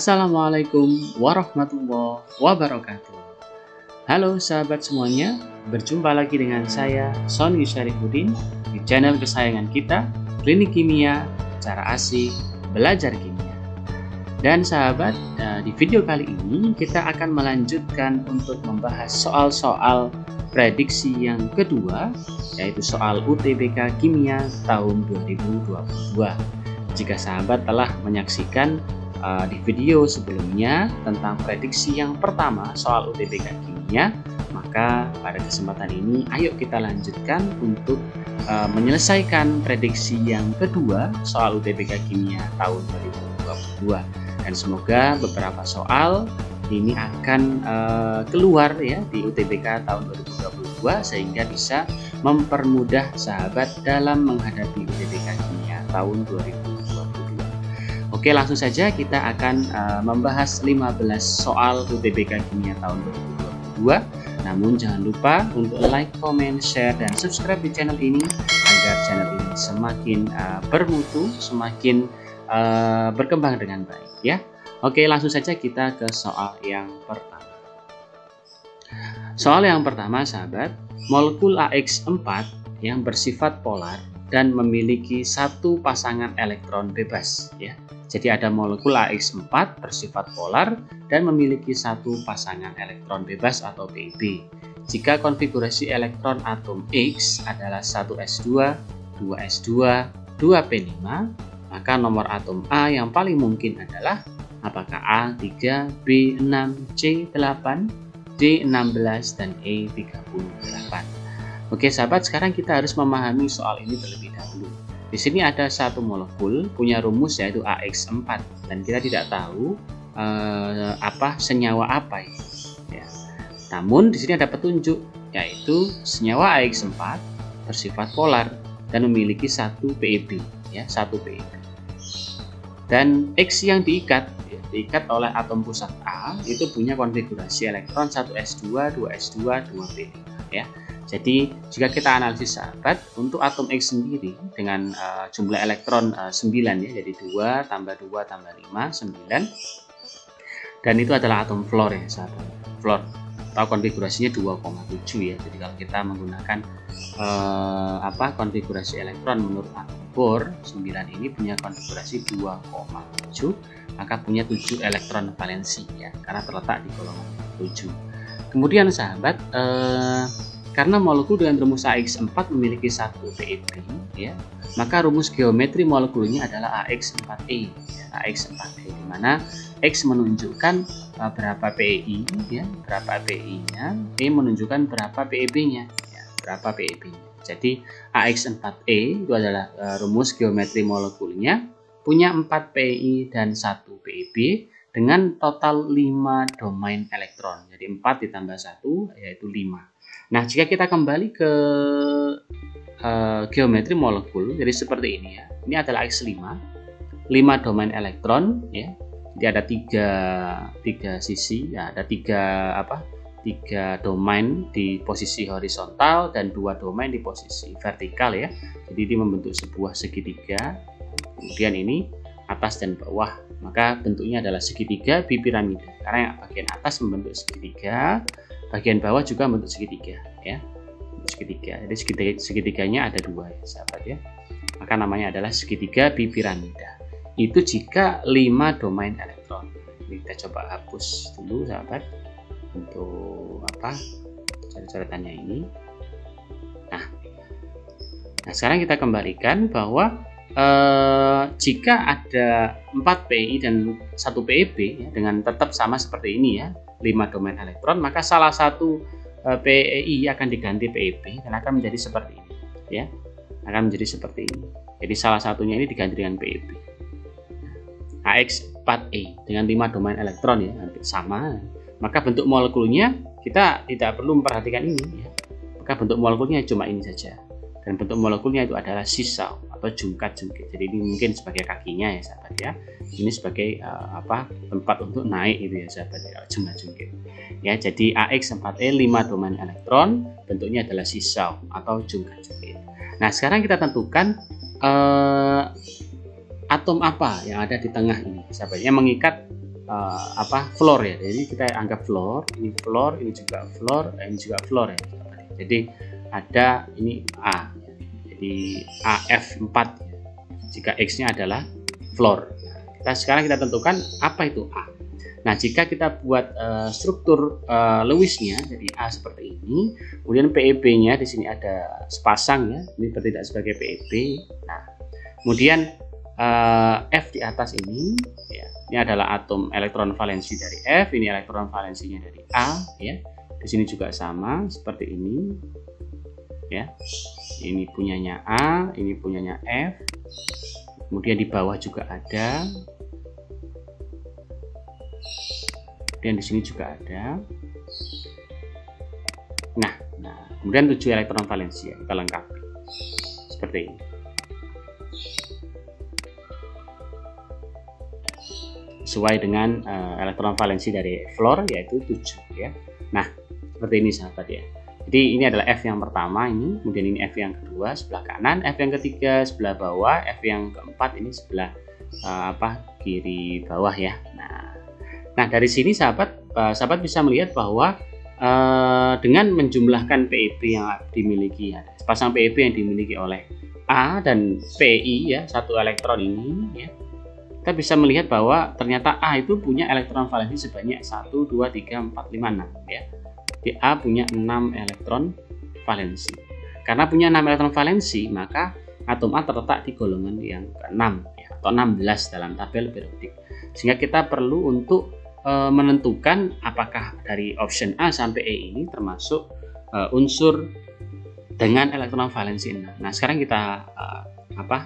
Assalamualaikum warahmatullahi wabarakatuh. Halo sahabat semuanya, berjumpa lagi dengan saya Sony Syarifuddin di channel kesayangan kita, Klinik Kimia, Cara Asik Belajar Kimia. Dan sahabat, di video kali ini kita akan melanjutkan untuk membahas soal-soal prediksi yang kedua, yaitu soal UTBK Kimia tahun 2022. Jika sahabat telah menyaksikan di video sebelumnya tentang prediksi yang pertama soal UTBK Kimia, maka pada kesempatan ini ayo kita lanjutkan untuk menyelesaikan prediksi yang kedua soal UTBK Kimia tahun 2022. Dan semoga beberapa soal ini akan keluar ya di UTBK tahun 2022 sehingga bisa mempermudah sahabat dalam menghadapi UTBK Kimia tahun 2022. Oke, langsung saja kita akan membahas 15 soal UTBK Kimia tahun 2022. Namun jangan lupa untuk like, comment, share, dan subscribe di channel ini agar channel ini semakin bermutu, semakin berkembang dengan baik ya. Oke, langsung saja kita ke soal yang pertama. Soal yang pertama sahabat, molekul AX4 yang bersifat polar dan memiliki satu pasangan elektron bebas ya. Jadi ada molekul AX4 bersifat polar dan memiliki satu pasangan elektron bebas atau PEB. Jika konfigurasi elektron atom X adalah 1s2, 2s2, 2p5, maka nomor atom A yang paling mungkin adalah apakah A3, B6, C8, D16, dan E38. Oke sahabat, sekarang kita harus memahami soal ini terlebih dahulu. Di sini ada satu molekul punya rumus yaitu AX4 dan kita tidak tahu senyawa apa ini. Ya. Namun di sini ada petunjuk yaitu senyawa AX4 bersifat polar dan memiliki satu PEB ya, satu PEB. Dan X yang diikat oleh atom pusat A itu punya konfigurasi elektron 1s2, 2s2, 2p5 ya. Jadi jika kita analisis sahabat untuk atom X sendiri dengan jumlah elektron 9 ya, jadi 2 tambah 2 tambah 5 9, dan itu adalah atom fluor ya sahabat. Fluor atau konfigurasinya 2,7 ya. Jadi kalau kita menggunakan konfigurasi elektron menurut atom Bohr 9 ini punya konfigurasi 2,7, maka punya 7 elektron valensi ya, karena terletak di golongan 7. Kemudian sahabat, karena molekul dengan rumus AX4 memiliki satu PEB ya, maka rumus geometri molekulnya adalah AX4E ya, AX4E, di mana X menunjukkan berapa PEI ya, berapa PEI-nya, E menunjukkan berapa PEB-nya ya, berapa PEB-nya. Jadi AX4E itu adalah rumus geometri molekulnya punya 4 PEI dan 1 PEB dengan total 5 domain elektron. Jadi 4 ditambah 1 yaitu 5. Nah, jika kita kembali ke geometri molekul, jadi seperti ini ya. Ini adalah X5, 5 domain elektron ya. Jadi ada tiga sisi, ya, ada tiga domain di posisi horizontal dan 2 domain di posisi vertikal ya. Jadi ini membentuk sebuah segitiga. Kemudian ini atas dan bawah, maka bentuknya adalah segitiga bipiramida. Karena yang bagian atas membentuk segitiga, bagian bawah juga bentuk segitiga ya, segitiga. Jadi segitiganya ada 2 ya sahabat ya, maka namanya adalah segitiga bipiramida. Itu jika 5 domain elektron. Ini kita coba hapus dulu sahabat untuk coret-coretannya ini. Nah sekarang kita kembalikan bahwa jika ada 4 PEI dan 1 PEB ya, dengan tetap sama seperti ini ya, 5 domain elektron, maka salah satu PEI akan diganti PEB dan akan menjadi seperti ini ya, akan menjadi seperti ini. Jadi salah satunya ini diganti dengan PEB. AX4E dengan 5 domain elektron ya, hampir sama, maka bentuk molekulnya kita tidak perlu memperhatikan ini ya, maka bentuk molekulnya cuma ini saja, dan bentuk molekulnya itu adalah sisau atau jungkat-jungkit. Jadi ini mungkin sebagai kakinya ya sahabat ya, ini sebagai tempat untuk naik itu ya sahabat ya, jungkat-jungkit ya. Jadi AX4E 5 domain elektron, bentuknya adalah sisau atau jungkat-jungkit. Nah sekarang kita tentukan atom apa yang ada di tengah ini sahabat, yang mengikat fluor ya. Jadi kita anggap fluor, ini juga fluor, ini juga fluor ya. Jadi ada ini A. Jadi AF4 jika X-nya adalah fluor. Sekarang kita tentukan apa itu A. Nah, jika kita buat struktur Lewis-nya jadi A seperti ini, kemudian PeB-nya di sini ada sepasang ya, ini bertindak sebagai PeB. Nah, kemudian F di atas ini ya, ini adalah atom elektron valensi dari F, ini elektron valensinya dari A ya. Di sini juga sama seperti ini ya. Ini punyanya A, ini punyanya F. Kemudian di bawah juga ada. Kemudian di sini juga ada. Nah, kemudian 7 elektron valensi ya, kita lengkapi seperti ini. Sesuai dengan elektron valensi dari fluor yaitu 7 ya. Nah, seperti ini sahabat ya. Jadi ini adalah F yang pertama ini, kemudian ini F yang kedua sebelah kanan, F yang ketiga sebelah bawah, F yang keempat ini sebelah kiri bawah ya. Nah dari sini sahabat bisa melihat bahwa dengan menjumlahkan PeB yang dimiliki, ada sepasang PeB yang dimiliki oleh A dan Pi ya, satu elektron ini ya, kita bisa melihat bahwa ternyata A itu punya elektron valensi sebanyak 1, 2, 3, 4, 5, 6 ya. Di A punya 6 elektron valensi. Karena punya 6 elektron valensi, maka atom A terletak di golongan yang ke-6 ya, atau 16 dalam tabel periodik. Sehingga kita perlu untuk menentukan apakah dari option A sampai E ini termasuk unsur dengan elektron valensi 6. Nah, sekarang kita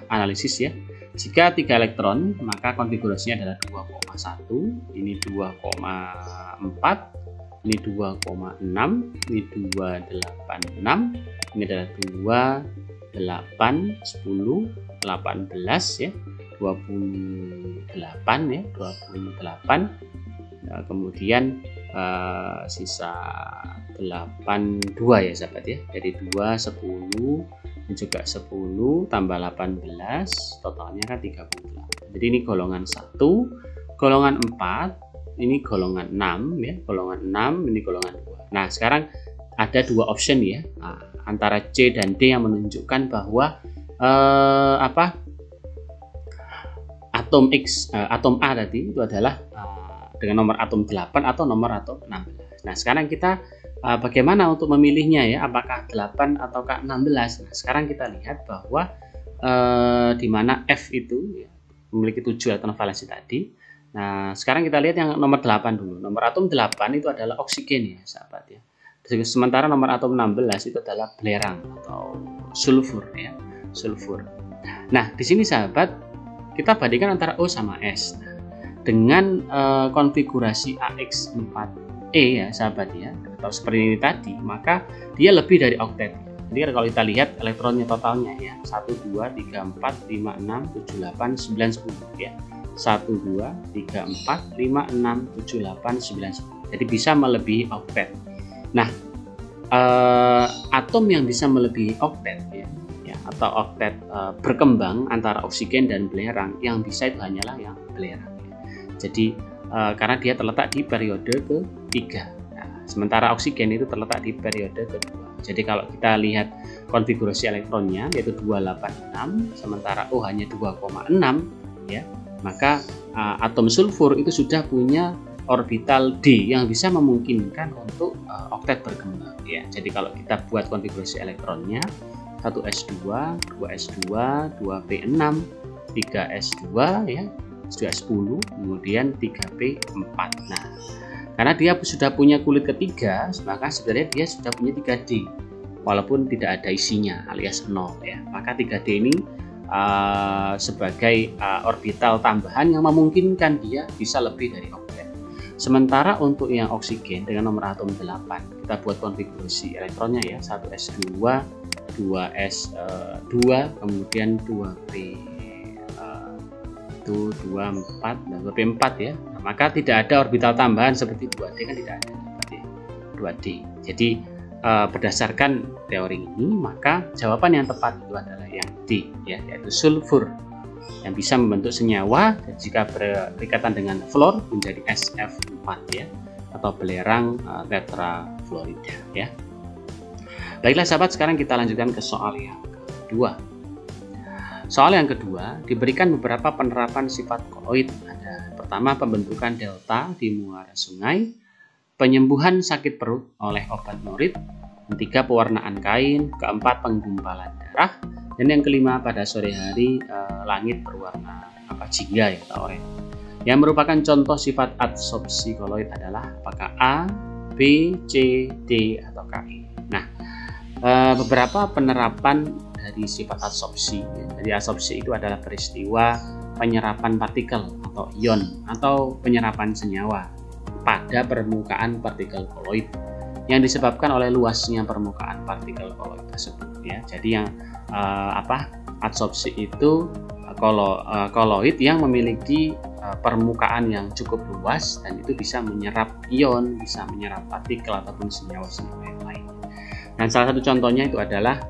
analisis ya. Jika 3 elektron, maka konfigurasinya adalah 2,1, ini 2,4, ini 2,6, ini 286, ini adalah 2, 8, 10, 18 ya, 28 ya, 28. Nah, kemudian sisa 82 ya sahabat ya. Jadi 2, 10 dan juga 10 tambah 18 totalnya kan 38. Jadi ini golongan 1, golongan 4, ini golongan 6 ya, golongan 6, ini golongan 2. Nah, sekarang ada 2 option ya, antara C dan D yang menunjukkan bahwa atom A tadi itu adalah dengan nomor atom 8 atau nomor atom 16. Nah, sekarang kita bagaimana untuk memilihnya ya, apakah 8 ataukah 16. Nah, sekarang kita lihat bahwa di mana F itu ya, memiliki 7 elektron valensi tadi. Nah, sekarang kita lihat yang nomor 8 dulu. Nomor atom 8 itu adalah oksigen ya, sahabat ya. Sementara nomor atom 16 itu adalah belerang atau sulfur ya, sulfur. Nah, di sini sahabat kita bandingkan antara O sama S. Nah, dengan konfigurasi AX4E ya, sahabat ya, atau seperti ini tadi, maka dia lebih dari oktet. Jadi kalau kita lihat elektronnya totalnya ya, 1, 2, 3, 4, 5, 6, 7, 8, 9, 10 ya. 1, 2, 3, 4, 5, 6, 7, 8, 9, 10. Jadi bisa melebihi oktet. Nah, atom yang bisa melebihi oktet ya, atau oktet berkembang antara oksigen dan belerang, yang bisa itu hanyalah yang belerang ya. Jadi karena dia terletak di periode ketiga. Nah, sementara oksigen itu terletak di periode kedua. Jadi kalau kita lihat konfigurasi elektronnya yaitu 286, sementara O hanya 2,6 ya. Maka atom sulfur itu sudah punya orbital D yang bisa memungkinkan untuk oktet berkembang ya. Jadi kalau kita buat konfigurasi elektronnya 1s2, 2s2, 2p6, 3s2 ya, 2s10, kemudian 3p4. Nah, karena dia sudah punya kulit ketiga, maka sebenarnya dia sudah punya 3D walaupun tidak ada isinya alias 0 ya. Maka 3D ini sebagai orbital tambahan yang memungkinkan dia bisa lebih dari oktet. Sementara untuk yang oksigen dengan nomor atom 8, kita buat konfigurasi elektronnya ya, 1s2, 2s2, kemudian 2p 24 dan 2p4 ya. Nah, maka tidak ada orbital tambahan seperti 2D kan tidak ada 2D. Jadi berdasarkan teori ini, maka jawaban yang tepat itu adalah yang D ya, yaitu sulfur. yang bisa membentuk senyawa, dan jika berikatan dengan fluor menjadi SF4 ya, atau belerang tetrafluorida ya. Baiklah sahabat, sekarang kita lanjutkan ke soal yang kedua. Soal yang kedua diberikan beberapa penerapan sifat koloid. Ada pertama pembentukan delta di muara sungai, penyembuhan sakit perut oleh obat norit, ketiga pewarnaan kain, keempat penggumpalan darah, dan yang kelima pada sore hari langit berwarna jingga ya atau oranye. Yang merupakan contoh sifat adsorpsi koloid adalah apakah A, B, C, D atau KI. Nah, beberapa penerapan dari sifat adsorpsi. Jadi adsorpsi itu adalah peristiwa penyerapan partikel atau ion atau penyerapan senyawa pada permukaan partikel koloid yang disebabkan oleh luasnya permukaan partikel koloid tersebut ya. Jadi yang adsorpsi itu koloid yang memiliki permukaan yang cukup luas dan itu bisa menyerap ion, bisa menyerap partikel ataupun senyawa-senyawa yang lain. Dan salah satu contohnya itu adalah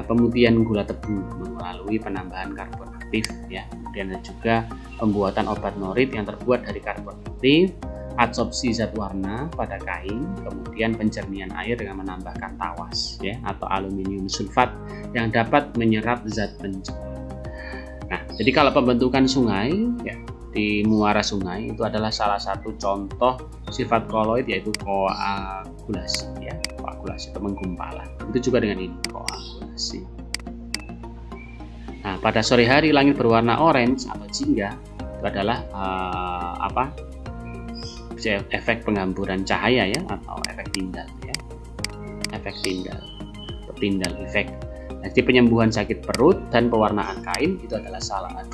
pemutihan gula tebu melalui penambahan karbon aktif ya. Kemudian ada juga pembuatan obat norit yang terbuat dari karbon aktif, adsorpsi zat warna pada kain, kemudian pencernian air dengan menambahkan tawas ya atau aluminium sulfat yang dapat menyerap zat pencemar. Nah, jadi kalau pembentukan sungai ya, di muara sungai itu adalah salah satu contoh sifat koloid yaitu koagulasi ya, koagulasi atau menggumpalan. Itu juga dengan ini koagulasi. Nah, pada sore hari langit berwarna orange atau jingga itu adalah efek penghamburan cahaya ya atau efek Tyndall ya. Efek Tyndall atau Tyndall effect. Jadi penyembuhan sakit perut dan pewarnaan kain itu adalah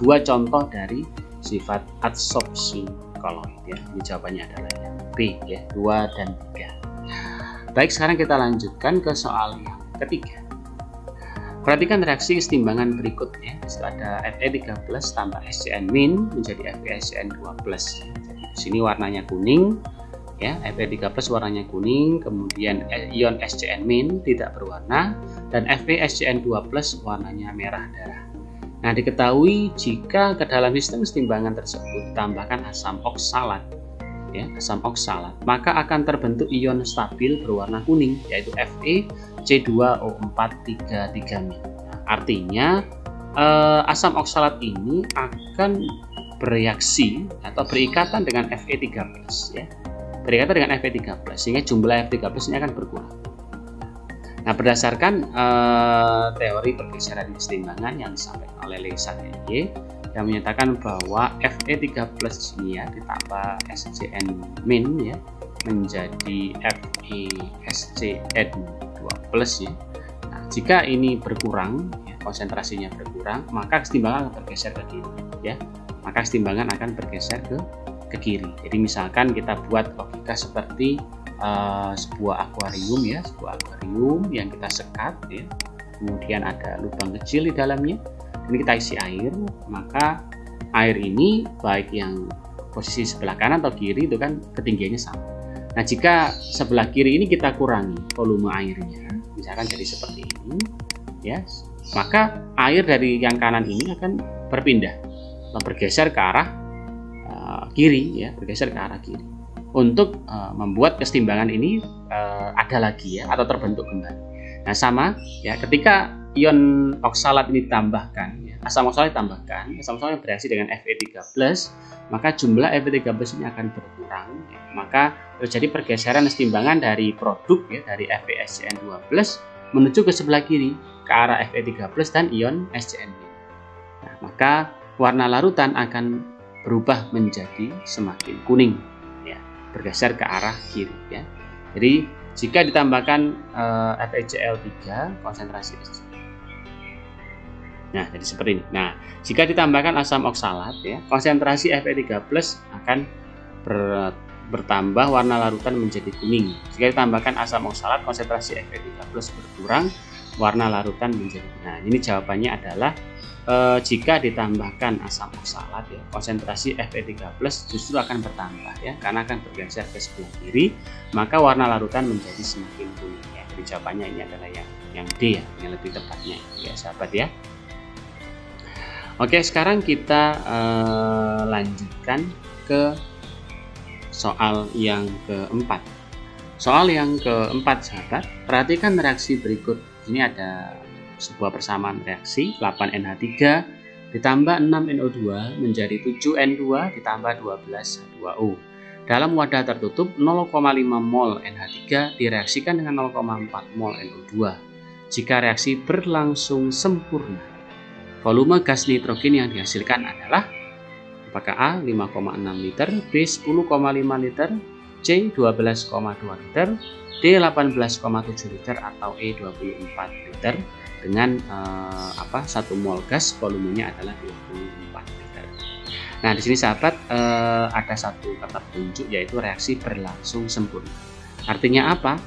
dua contoh dari sifat adsorpsi koloid ya. Ini jawabannya adalah yang B ya, 2 dan 3. Baik, sekarang kita lanjutkan ke soal yang ketiga. Perhatikan reaksi kesetimbangan berikut ya. Di situ ada Fe3+ tambah SCN- menjadi FeSCN2+. Jadi di sini warnanya kuning ya, Fe3+ warnanya kuning, kemudian ion SCN- tidak berwarna dan FeSCN2+ warnanya merah darah. Nah, diketahui jika ke dalam sistem kesetimbangan tersebut tambahkan asam oksalat ya, asam oksalat, maka akan terbentuk ion stabil berwarna kuning yaitu FeC2O433-. Nah, artinya asam oksalat ini akan bereaksi atau berikatan dengan Fe3+ ya. Berikatan dengan Fe3+ sehingga jumlah Fe3+ ini akan berkurang. Nah, berdasarkan teori pergeseran kesetimbangan yang disampaikan oleh Leysa y yang menyatakan bahwa Fe3+ ini ya ditambah SCN- ya menjadi FeSCN2+ ya. Nah, jika ini berkurang ya, konsentrasinya berkurang, maka kesetimbangan akan bergeser ke kiri ya. Maka kesetimbangan akan bergeser ke kiri. Jadi misalkan kita buat logika seperti sebuah akuarium ya, sebuah akuarium yang kita sekat ya, kemudian ada lubang kecil di dalamnya, ini kita isi air, maka air ini baik yang posisi sebelah kanan atau kiri itu kan ketinggiannya sama. Nah, jika sebelah kiri ini kita kurangi volume airnya, misalkan jadi seperti ini ya, maka air dari yang kanan ini akan berpindah atau bergeser ke arah kiri ya, bergeser ke arah kiri untuk membuat kesetimbangan ini ada lagi ya atau terbentuk kembali. Nah, sama ya, ketika ion oksalat ini ditambahkan ya, asam oksalat ditambahkan, asam oksalat bereaksi dengan Fe3+, maka jumlah Fe3+ ini akan berkurang ya. Maka terjadi pergeseran kesetimbangan dari produk ya, dari FeSCN2+ menuju ke sebelah kiri ke arah Fe3+ dan ion SCN-. Nah, maka warna larutan akan berubah menjadi semakin kuning ya, bergeser ke arah kiri ya. Jadi jika ditambahkan FeCl3 konsentrasi nah jadi seperti ini. Nah, jika ditambahkan asam oksalat ya, konsentrasi Fe3+ akan bertambah, warna larutan menjadi kuning. Jika ditambahkan asam oksalat, konsentrasi Fe3+ berkurang, warna larutan menjadi. Nah, ini jawabannya adalah jika ditambahkan asam oksalat ya, konsentrasi Fe3+ justru akan bertambah ya, karena akan bergeser ke sebelah kiri, maka warna larutan menjadi semakin kuning ya. Jadi jawabannya ini adalah yang D ya, yang lebih tepatnya ya sahabat ya. Oke, sekarang kita lanjutkan ke soal yang keempat. Soal yang keempat, sahabat, perhatikan reaksi berikut. Ini ada sebuah persamaan reaksi 8NH3 ditambah 6NO2 menjadi 7N2 ditambah 12H2O. Dalam wadah tertutup 0,5 mol NH3 direaksikan dengan 0,4 mol NO2. Jika reaksi berlangsung sempurna, volume gas nitrogen yang dihasilkan adalah apakah A 5,6 liter, B 10,5 liter, C 12,2 liter, D 18,7 liter, atau E 24 liter dengan 1 mol gas volumenya adalah 24 liter. Nah, di sini sahabat ada satu kata penunjuk yaitu reaksi berlangsung sempurna. Artinya apa?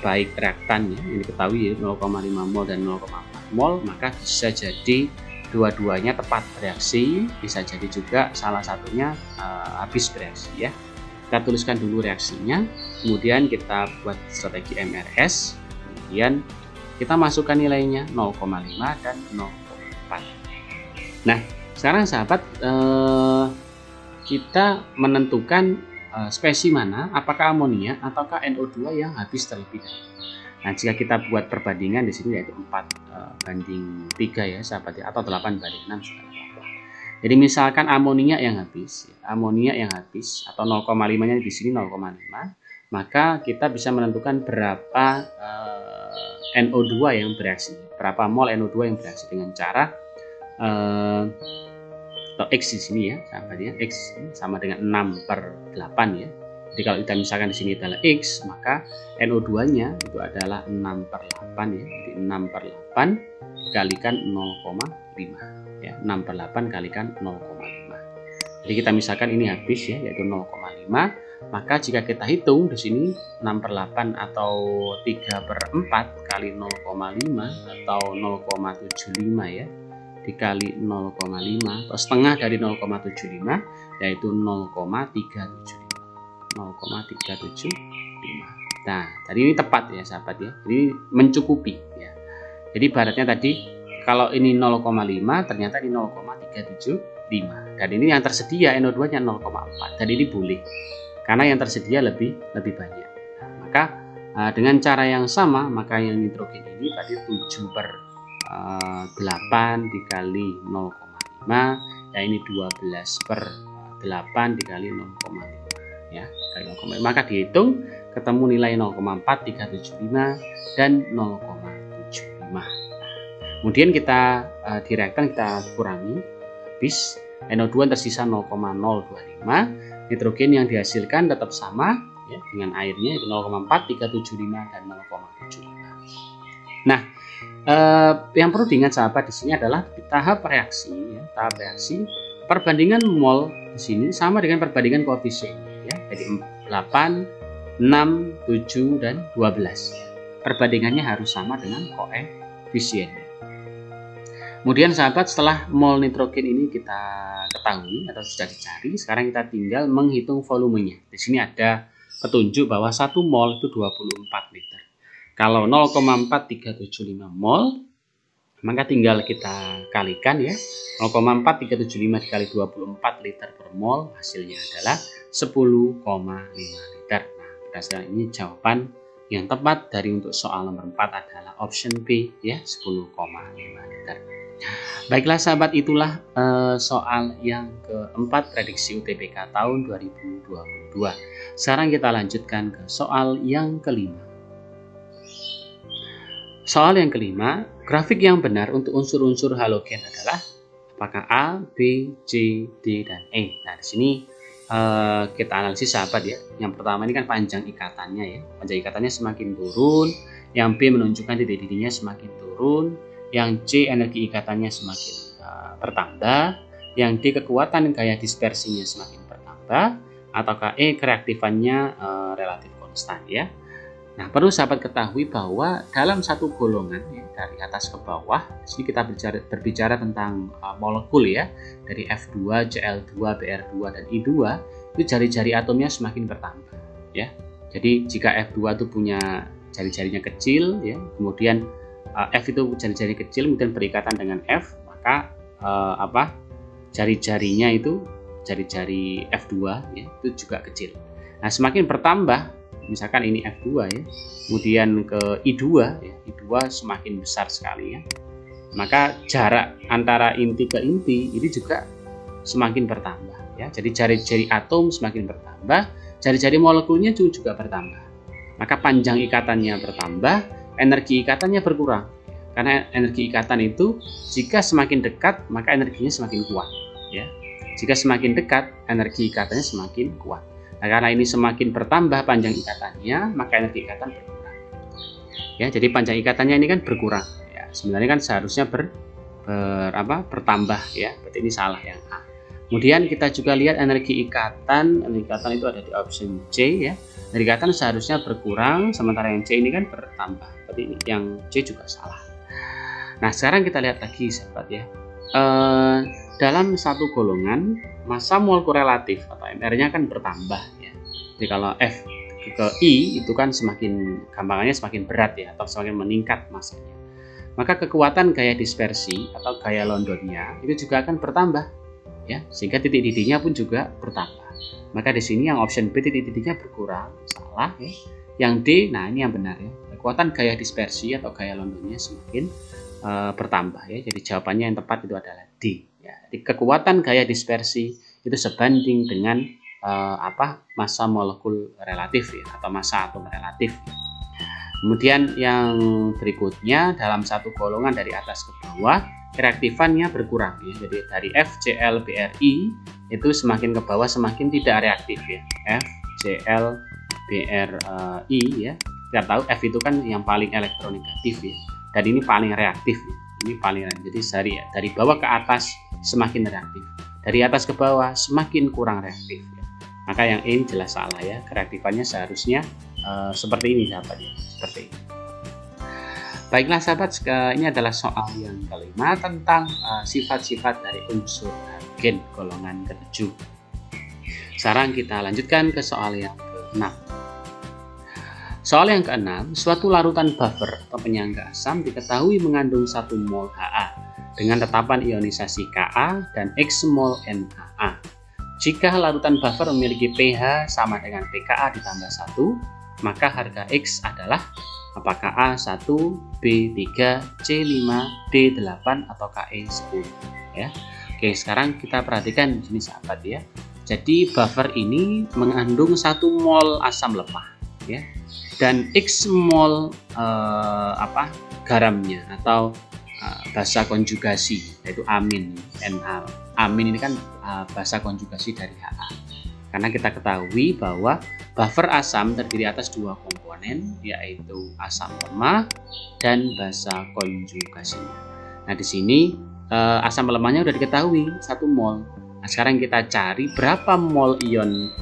Baik reaktannya ini diketahui yaitu 0,5 mol dan 0,4 mol, maka bisa jadi dua-duanya tepat bereaksi, bisa jadi juga salah satunya habis bereaksi ya. Kita tuliskan dulu reaksinya, kemudian kita buat strategi MRS, kemudian kita masukkan nilainya 0,5 dan 0,4. Nah, sekarang sahabat kita menentukan spesi mana, apakah amonia ataukah NO2 yang habis terlebih dahulu. Nah, jika kita buat perbandingan di sini yaitu 4:3 ya sahabat ya, atau 8:6 juga apa-apa. Jadi misalkan amonia yang habis atau 0,5-nya di sini 0,5, maka kita bisa menentukan berapa NO2 yang bereaksi, berapa mol NO2 yang bereaksi dengan cara atau X di sini ya sahabat ya, X sama dengan 6/8 ya. Jadi kalau kita misalkan di sini adalah X, maka NO2-nya itu adalah 6/8 ya. Jadi 6/8 dikalikan 0,5 ya. 6/8 kalikan 0,5. Jadi kita misalkan ini habis ya, yaitu 0,5. Maka jika kita hitung di sini 6/8 atau 3/4 kali 0,5 atau 0,75 ya, dikali 0,5 atau setengah dari 0,75 yaitu 0,375. Nah, tadi ini tepat ya sahabat ya. Ini mencukupi ya. Jadi ibaratnya tadi kalau ini 0,5 ternyata ini 0,375. Dan ini yang tersedia NO2-nya 0,4. Dan ini boleh. Karena yang tersedia lebih banyak. Nah, maka dengan cara yang sama, maka yang nitrogen ini tadi 7/8 dikali 0,5, ya ini 12/8 dikali 0,5 ya, kali 0,5. Maka dihitung ketemu nilai 0,4375 dan 0,75. Kemudian kita di reaktan kita kurangi habis, NO2 tersisa 0,025, nitrogen yang dihasilkan tetap sama ya dengan airnya itu 0,4375 dan 0,75. Nah, yang perlu diingat sahabat di sini adalah di tahap reaksi ya, tahap reaksi perbandingan mol di sini sama dengan perbandingan koefisiennya ya. Jadi 8, 6, 7 dan 12. Perbandingannya harus sama dengan koefisiennya. Kemudian sahabat, setelah mol nitrogen ini kita ketahui atau sudah dicari, sekarang kita tinggal menghitung volumenya. Di sini ada petunjuk bahwa 1 mol itu 24 liter. Kalau 0,4375 mol, maka tinggal kita kalikan ya. 0,4375 dikali 24 liter per mol, hasilnya adalah 10,5 liter. Nah, berdasarkan ini jawaban yang tepat dari untuk soal nomor 4 adalah option B ya, 10,5 liter. Baiklah sahabat, itulah soal yang keempat prediksi UTBK tahun 2022. Sekarang kita lanjutkan ke soal yang kelima. Soal yang kelima, grafik yang benar untuk unsur-unsur halogen adalah apakah A, B, C, D, dan E. Nah, di sini kita analisis sahabat ya. Yang pertama ini kan panjang ikatannya ya. Panjang ikatannya semakin turun, yang B menunjukkan titik-titiknya semakin turun, yang C energi ikatannya semakin bertambah, yang D kekuatan gaya dispersinya semakin bertambah, ataukah E kereaktifannya relatif konstan ya. Nah, perlu sahabat ketahui bahwa dalam satu golongan ya, dari atas ke bawah, sini kita berbicara tentang molekul ya, dari F2, Cl2, Br2 dan I2, itu jari-jari atomnya semakin bertambah ya. Jadi jika F2 itu punya jari-jarinya kecil ya, kemudian F itu jari-jari kecil kemudian berikatan dengan F, maka jari-jarinya itu, jari-jari F2 ya, itu juga kecil. Nah, semakin bertambah, misalkan ini F2 ya, kemudian ke I2 ya, I2 semakin besar sekali ya, maka jarak antara inti ke inti ini juga semakin bertambah ya. Jadi jari-jari atom semakin bertambah, jari-jari molekulnya juga bertambah, maka panjang ikatannya bertambah, energi ikatannya berkurang. Karena energi ikatan itu jika semakin dekat maka energinya semakin kuat ya. Jika semakin dekat energi ikatannya semakin kuat. Nah, karena ini semakin bertambah panjang ikatannya, maka energi ikatan berkurang. Ya, jadi panjang ikatannya ini kan berkurang. Ya, sebenarnya kan seharusnya bertambah ya. Berarti ini salah yang A. Kemudian kita juga lihat energi ikatan itu ada di option C ya. Energi ikatan seharusnya berkurang, sementara yang C ini kan bertambah. Berarti ini yang C juga salah. Nah, sekarang kita lihat lagi sahabat ya. Dalam satu golongan massa mol korelatif atau MR-nya kan bertambah ya. Jadi kalau F ke I itu kan semakin gampangannya semakin berat ya, atau semakin meningkat massanya. Maka kekuatan gaya dispersi atau gaya Londonnya itu juga akan bertambah ya, sehingga titik didihnya pun juga bertambah. Maka di sini yang option B titik didihnya berkurang, salah ya. Yang D, nah ini yang benar ya. Kekuatan gaya dispersi atau gaya Londonnya semakin bertambah ya. Jadi jawabannya yang tepat itu adalah D. Ya, jadi kekuatan gaya dispersi itu sebanding dengan massa molekul relatif ya, atau massa atom relatif. Kemudian yang berikutnya dalam satu golongan dari atas ke bawah reaktifannya berkurang ya. Jadi dari FCl BRI itu semakin ke bawah semakin tidak reaktif ya. FCl BRI ya. Kita tahu F itu kan yang paling elektronegatif ya. Dan ini paling reaktif ya. Ini paling reaktif. Jadi dari bawah ke atas semakin reaktif, dari atas ke bawah semakin kurang reaktif ya. Maka yang ini jelas salah ya, kereaktifannya seharusnya seperti ini sahabat ya, seperti ini. Baiklah sahabat, ini adalah soal yang kelima tentang sifat-sifat dari unsur gen golongan ke-7. Sekarang kita lanjutkan ke soal yang ke-6. Soal yang ke-6, suatu larutan buffer atau penyangga asam diketahui mengandung 1 mol Ha dengan tetapan ionisasi Ka dan X mol NaA. Jika larutan buffer memiliki pH sama dengan pKa ditambah 1, maka harga X adalah apakah A1, B3, C5, D8 atau Ke10 ya. Oke, sekarang kita perhatikan di sini sahabat ya. Jadi buffer ini mengandung 1 mol asam lemah ya. Dan X mol garamnya atau basa konjugasi, yaitu amin Na. Amin ini kan basa konjugasi dari Ha. Karena kita ketahui bahwa buffer asam terdiri atas 2 komponen, yaitu asam lemah dan basa konjugasinya. Nah, di sini asam lemahnya sudah diketahui 1 mol. Nah, sekarang kita cari berapa mol ion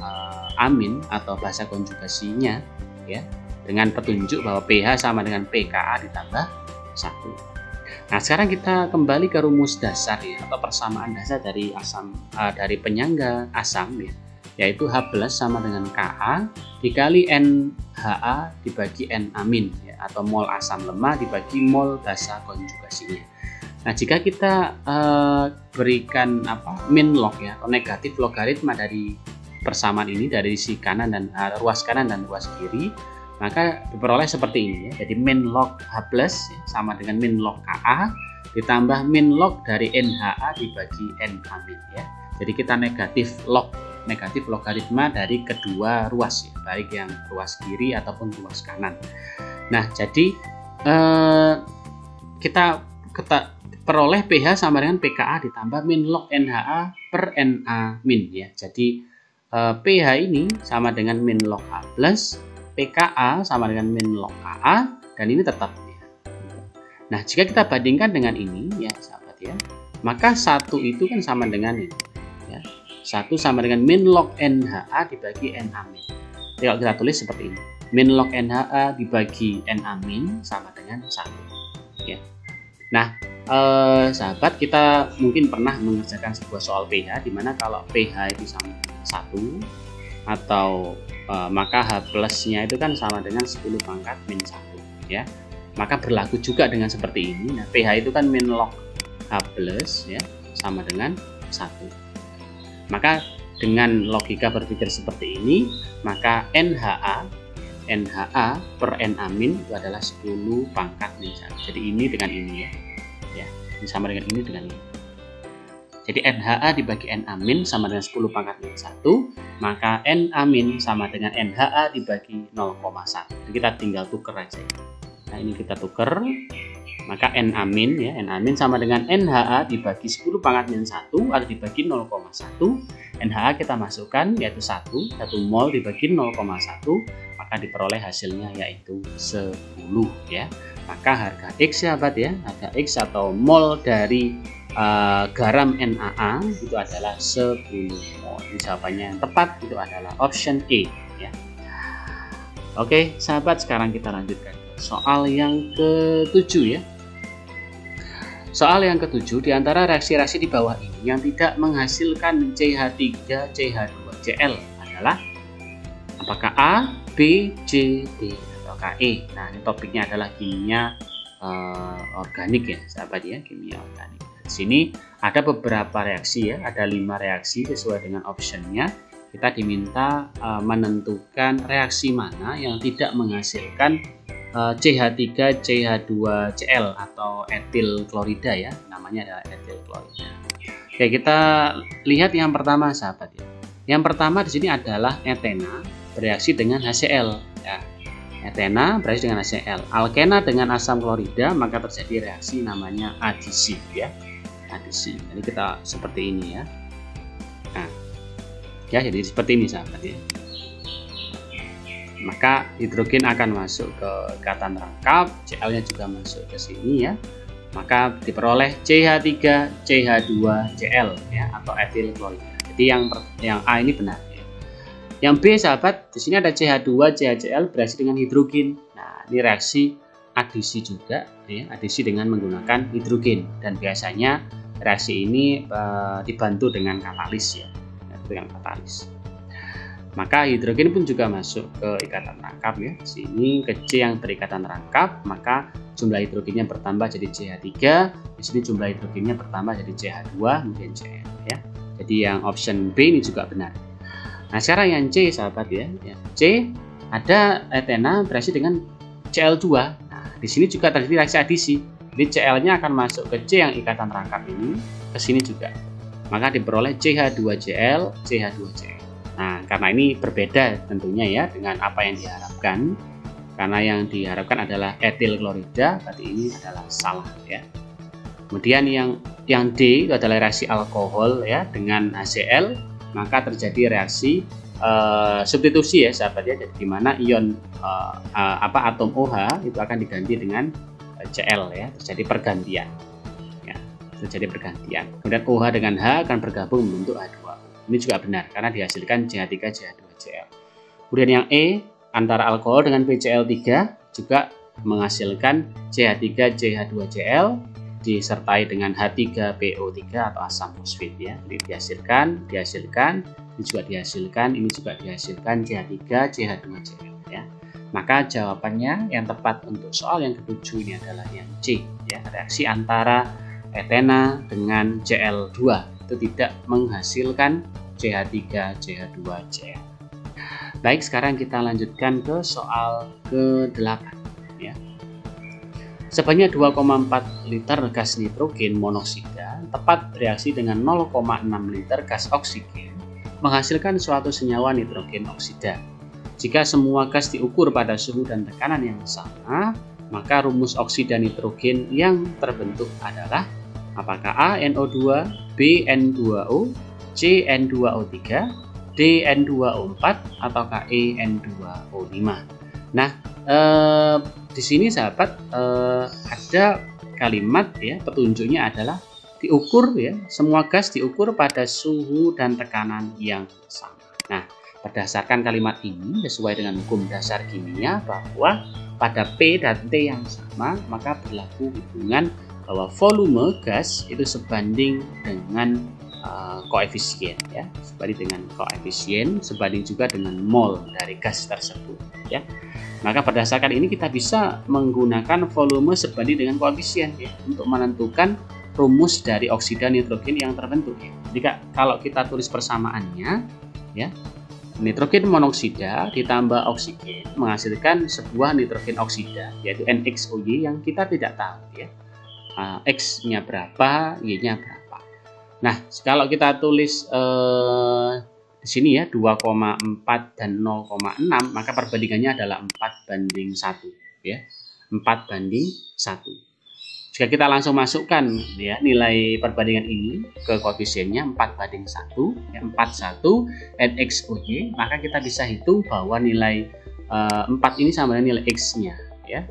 amin atau basa konjugasinya ya, dengan petunjuk bahwa pH sama dengan pKa ditambah 1. Nah, sekarang kita kembali ke rumus dasar ya, atau persamaan dasar dari asam dari penyangga asam ya, yaitu H+ sama dengan Ka dikali NHA dibagi N amin ya, atau mol asam lemah dibagi mol basa konjugasinya. Nah, jika kita berikan min log ya, atau negatif logaritma dari persamaan ini dari sisi kanan dan ruas kanan dan ruas kiri, maka diperoleh seperti ini ya. Jadi min log H+ ya, sama dengan min log Ka ditambah min log dari NHA dibagi N amin ya. Jadi kita negatif logaritma dari kedua ruas ya, baik yang ruas kiri ataupun ruas kanan. Nah, jadi kita peroleh pH sama dengan pKa ditambah min log NHA per Na min ya. Jadi pH ini sama dengan min log H+, pKa sama dengan min log Ka, dan ini tetap ya. Nah, jika kita bandingkan dengan ini ya sahabat ya, maka 1 itu kan sama dengan ini ya. 1 sama dengan min log NHA dibagi N amin. Jadi kalau kita tulis seperti ini, min log NHA dibagi N amin sama dengan 1 ya. Nah, sahabat, kita mungkin pernah mengerjakan sebuah soal pH di mana kalau pH itu sama dengan 1 atau maka H+-nya itu kan sama dengan 10 pangkat min 1 ya. Maka berlaku juga dengan seperti ini. Nah, pH itu kan min log H+ ya sama dengan 1. Maka dengan logika berpikir seperti ini, maka NHA per Na min itu adalah 10 pangkat min 1. Jadi ini dengan ini ya. Ini sama dengan ini dengan ini. Jadi NHA dibagi Na min sama dengan 10 pangkat min 1, maka Na min sama dengan NHA dibagi 0,1. Jadi kita tinggal tuker aja. Nah, ini kita tuker. Maka Na min ya, Na min sama dengan NHA dibagi 10 pangkat min 1 atau dibagi 0,1. NHA kita masukkan yaitu 1 mol dibagi 0,1, maka diperoleh hasilnya yaitu 10 ya. Maka harga X sahabat ya, harga X atau mol dari garam NaA itu adalah 10 mol. Jadi jawabannya yang tepat itu adalah option E ya. Oke sahabat, sekarang kita lanjutkan ke soal yang ke-7 ya. Soal yang ke-7, di antara reaksi-reaksi di bawah ini yang tidak menghasilkan CH3CH2Cl adalah apakah A, B, C, D, ataukah E. Nah, ini topiknya adalah kimia organik ya, sahabat ya, kimia organik. Di sini ada beberapa reaksi ya, ada 5 reaksi sesuai dengan optionnya. Kita diminta menentukan reaksi mana yang tidak menghasilkan CH3CH2Cl atau etil klorida ya, namanya adalah etil klorida. Oke, kita lihat yang pertama sahabat ya. Yang pertama di sini adalah etena bereaksi dengan HCl ya. Etena bereaksi dengan HCl. Alkena dengan asam klorida, maka terjadi reaksi namanya adisi ya. Adisi. Jadi kita seperti ini ya. Nah, ya jadi seperti ini sahabat ya. Maka hidrogen akan masuk ke ikatan rangkap, Cl-nya juga masuk ke sini ya. Maka diperoleh CH3CH2Cl ya, atau etil klorida. Jadi yang A ini benar ya. Yang B sahabat, di sini ada CH2CHCl bereaksi dengan hidrogen. Nah, ini reaksi adisi juga ya, adisi dengan menggunakan hidrogen, dan biasanya reaksi ini dibantu dengan katalis ya, dengan katalis. Maka hidrogen pun juga masuk ke ikatan rangkap ya. Sini ke C yang berikatan rangkap, maka jumlah hidrogennya bertambah jadi CH3. Di sini jumlah hidrogennya bertambah jadi CH2 kemudian Cl ya. Jadi yang option B ini juga benar. Nah, sekarang yang C sahabat ya. C ada etena bereaksi dengan Cl2. Nah, di sini juga terjadi reaksi adisi. Jadi Cl-nya akan masuk ke C yang ikatan rangkap ini, ke sini juga. Maka diperoleh CH2Cl, CH2Cl. Nah, karena ini berbeda tentunya ya dengan apa yang diharapkan. Karena yang diharapkan adalah etil klorida, berarti ini adalah salah ya. Kemudian yang D itu adalah reaksi alkohol ya dengan HCl, maka terjadi reaksi substitusi ya sahabat ya. Jadi di mana ion atom OH itu akan diganti dengan Cl ya, terjadi pergantian. Ya, terjadi pergantian. Kemudian OH dengan H akan bergabung membentuk H2O. Ini juga benar karena dihasilkan CH3CH2Cl. Kemudian yang E, antara alkohol dengan PCl3 juga menghasilkan CH3CH2Cl disertai dengan H3PO3 atau asam fosfat ya. Jadi dihasilkan, ini juga dihasilkan CH3CH2Cl ya. Maka jawabannya yang tepat untuk soal yang ke-7 ini adalah yang C ya, reaksi antara etena dengan Cl2 itu tidak menghasilkan CH3CH2Cl. Baik, sekarang kita lanjutkan ke soal ke-8 ya. Sebanyak 2,4 liter gas nitrogen monoksida tepat bereaksi dengan 0,6 liter gas oksigen menghasilkan suatu senyawa nitrogen oksida. Jika semua gas diukur pada suhu dan tekanan yang sama, maka rumus oksida nitrogen yang terbentuk adalah apakah A NO2, B N2O, C N2O3, D N2O4 ataukah E N2O5. Nah, di sini sahabat ada kalimat ya, petunjuknya adalah diukur ya, semua gas diukur pada suhu dan tekanan yang sama. Nah, berdasarkan kalimat ini sesuai dengan hukum dasar kimia bahwa pada P dan T yang sama, maka berlaku hubungan bahwa volume gas itu sebanding dengan koefisien ya, sebanding juga dengan mol dari gas tersebut ya. Maka berdasarkan ini kita bisa menggunakan volume sebanding dengan koefisien ya, untuk menentukan rumus dari oksida nitrogen yang terbentuk ya. Jadi kalau kita tulis persamaannya ya, nitrogen monoksida ditambah oksigen menghasilkan sebuah nitrogen oksida yaitu NXOY yang kita tidak tahu ya. X-nya berapa, Y-nya berapa. Nah, kalau kita tulis di sini ya 2,4 dan 0,6, maka perbandingannya adalah 4:1 ya. 4:1. Jika kita langsung masukkan ya nilai perbandingan ini ke koefisiennya 4:1 ya, 41 NXOY, maka kita bisa hitung bahwa nilai 4 ini sama dengan nilai X-nya ya.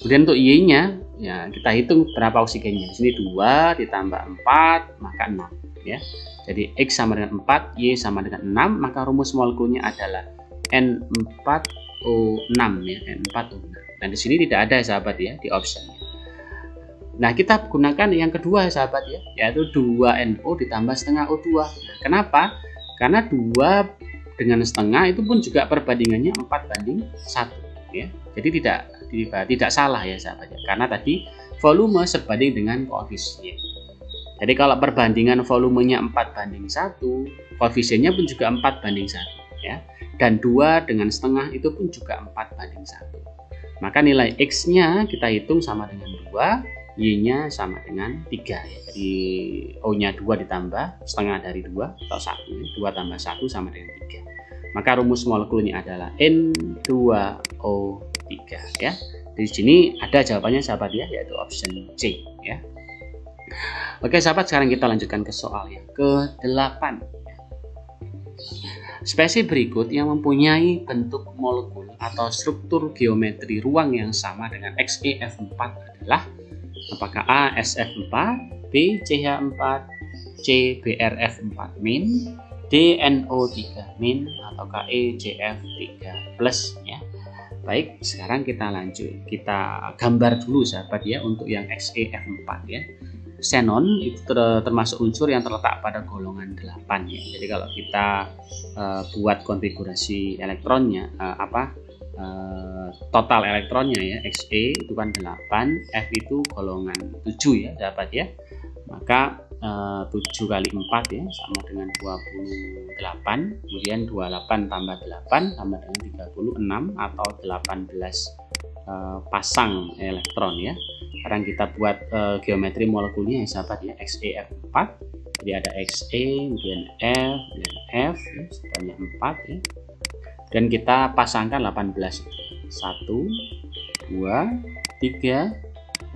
Kemudian untuk Y-nya ya kita hitung berapa oksigennya. Di sini 2 ditambah 4 maka 6 ya. Jadi X sama dengan 4, Y sama dengan 6, maka rumus molekulnya adalah N4O6 ya, N4O6. Nah, di sini tidak ada sahabat ya di optionnya. Nah, kita gunakan yang kedua sahabat ya, yaitu 2NO ditambah setengah O2. Nah, kenapa? Karena 2 dengan setengah itu pun juga perbandingannya 4:1 ya. Jadi tidak salah ya sahabat ya, karena tadi volume sebanding dengan koefisien. Jadi kalau perbandingan volumenya 4:1, koefisiennya pun juga 4:1 ya. Dan 2 dengan setengah itu pun juga 4:1. Maka nilai X-nya kita hitung sama dengan 2, Y-nya sama dengan 3 ya. Jadi O-nya 2 ditambah setengah dari 2 atau 1. 2 tambah 1 sama dengan 3. Maka rumus molekulnya adalah N2O3 ya. Di sini ada jawabannya sahabat ya, yaitu option C ya. Oke sahabat, sekarang kita lanjutkan ke soal yang ke-8. Spesies berikut yang mempunyai bentuk molekul atau struktur geometri ruang yang sama dengan XeF4 adalah apakah A. SF4, B. CH4, C. BRF4-, D. NO3- ataukah E. CF3+ ya. Baik, sekarang kita lanjut. Kita gambar dulu sahabat ya untuk yang XeF4 ya. Xenon itu termasuk unsur yang terletak pada golongan 8 ya. Jadi kalau kita buat konfigurasi elektronnya total elektronnya ya, Xe itu kan 8, F itu golongan 7 ya dapat ya. Maka 7 kali 4 ya sama dengan 28, kemudian 28 tambah 8 sama dengan 36 atau 18 pasang elektron ya. Sekarang kita buat geometri molekulnya ya sahabat ya, XeF4. Jadi ada Xe, kemudian F, dan F ya, sebanyak 4 ya. Dan kita pasangkan 18 itu. 1, 2, 3,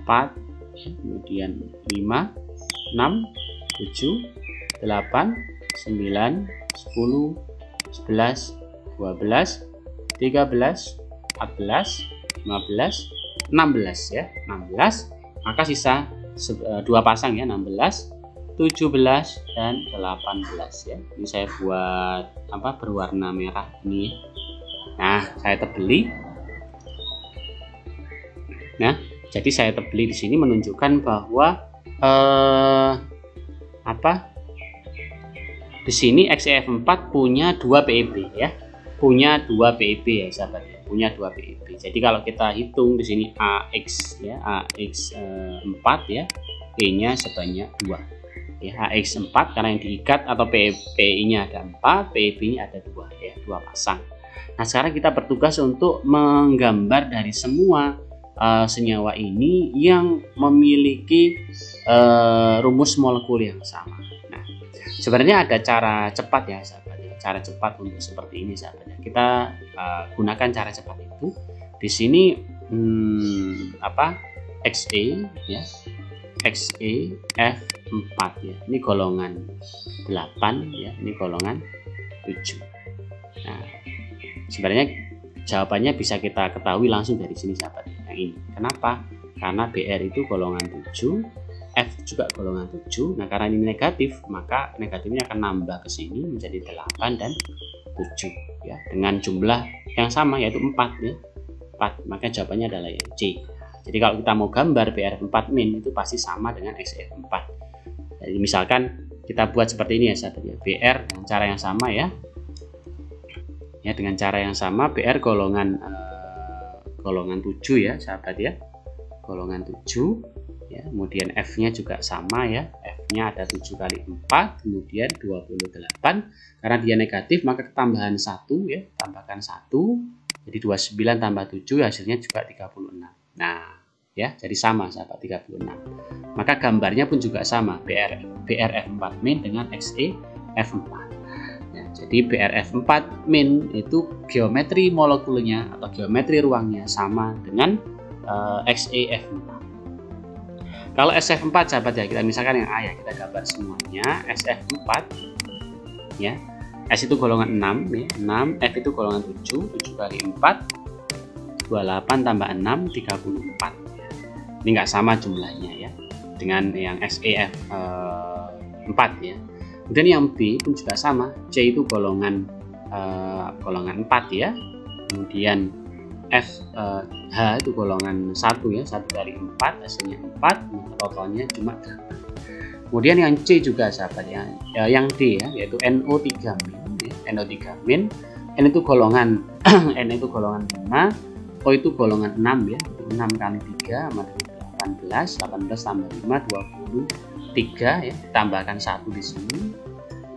4, kemudian 5, 6, 7, 8, 9, 10, 11, 12, 13, 14, 15, 16 ya, 16. Maka sisa 2 pasang ya, 16, 17 dan 18 ya. Ini saya buat berwarna merah ini. Nah, saya tebeli. Nah, jadi saya tebeli di sini menunjukkan bahwa di sini XeF4 punya 2 PeB ya. Punya 2 PeB ya sahabat ya. Punya 2 PeB. Jadi kalau kita hitung di sini AX ya, AX4 ya, P-nya sebanyak 2. Ya, AX4 karena yang diikat atau PI-nya ada 4, PeB-nya ada 2 ya, 2 pasang. Nah, sekarang kita bertugas untuk menggambar dari semua senyawa ini yang memiliki rumus molekul yang sama. Nah, sebenarnya ada cara cepat ya sahabat ya, cara cepat untuk seperti ini sahabat ya. Kita gunakan cara cepat itu. Di sini Xe ya, XeF4 ya. Ini golongan 8 ya, ini golongan 7. Nah, sebenarnya jawabannya bisa kita ketahui langsung dari sini sahabat yang ini. Kenapa? Karena Br itu golongan 7, F juga golongan 7. Nah, karena ini negatif, maka negatifnya akan nambah ke sini menjadi 8 dan 7 ya, dengan jumlah yang sama yaitu 4 ya. 4. Maka jawabannya adalah yang C. Jadi kalau kita mau gambar BR4- itu pasti sama dengan XeF4. Jadi misalkan kita buat seperti ini ya sahabat ya. BR dengan cara yang sama ya. Ya, dengan cara yang sama BR golongan 7 ya sahabat ya. Golongan 7 ya. Kemudian F-nya juga sama ya, F-nya ada 7 kali 4, kemudian 28. Karena dia negatif maka ketambahan 1 ya, tambahkan 1, jadi 29 tambah 7 hasilnya juga 36. Nah ya, jadi sama sahabat, 36. Maka gambarnya pun juga sama, BRF4 min dengan XeF4 ya. Jadi BRF4 min itu geometri molekulnya atau geometri ruangnya sama dengan XeF4. Kalau SF4 sahabat ya, kita misalkan yang A ya, kita gambar semuanya. SF4 ya, S itu golongan 6 ya, 6, F itu golongan 7, 7 kali 4 28 tambah 6 34 ya. Ini enggak sama jumlahnya ya dengan yang XeF4 ya. Kemudian yang B pun juga sama, C itu golongan 4 ya. Kemudian H itu golongan 1 ya, 1 kali 4 hasilnya 4, totalnya cuma 8. Kemudian yang C juga sahabat ya, yang D ya, yaitu NO3 min ya, NO3 min, N itu golongan N itu golongan 5, O itu golongan 6 ya, 6 kali 3 sama dengan 18, 18 tambah 5 23 ya, tambahkan 1 di sini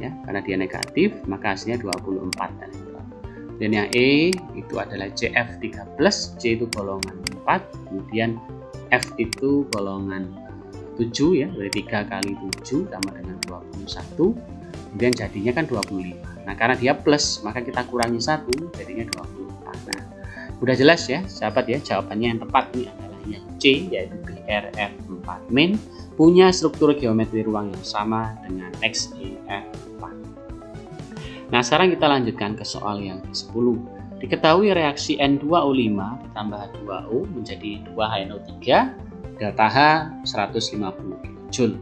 ya, karena dia negatif maka hasilnya 24 dan dan yang E itu adalah CF3+, C itu golongan 4, kemudian F itu golongan 7 ya, berarti 3 kali 7 sama dengan 21, kemudian jadinya kan 25. Nah karena dia plus maka kita kurangi 1 jadinya 24. Nah udah jelas ya sahabat ya, jawabannya yang tepat ini adalah yang C, yaitu BRF4 min punya struktur geometri ruang yang sama dengan XeF4. Nah sekarang kita lanjutkan ke soal yang ke-10. Diketahui reaksi N2O5 ditambah H2O menjadi 2HNO3 delta H 150 kJ.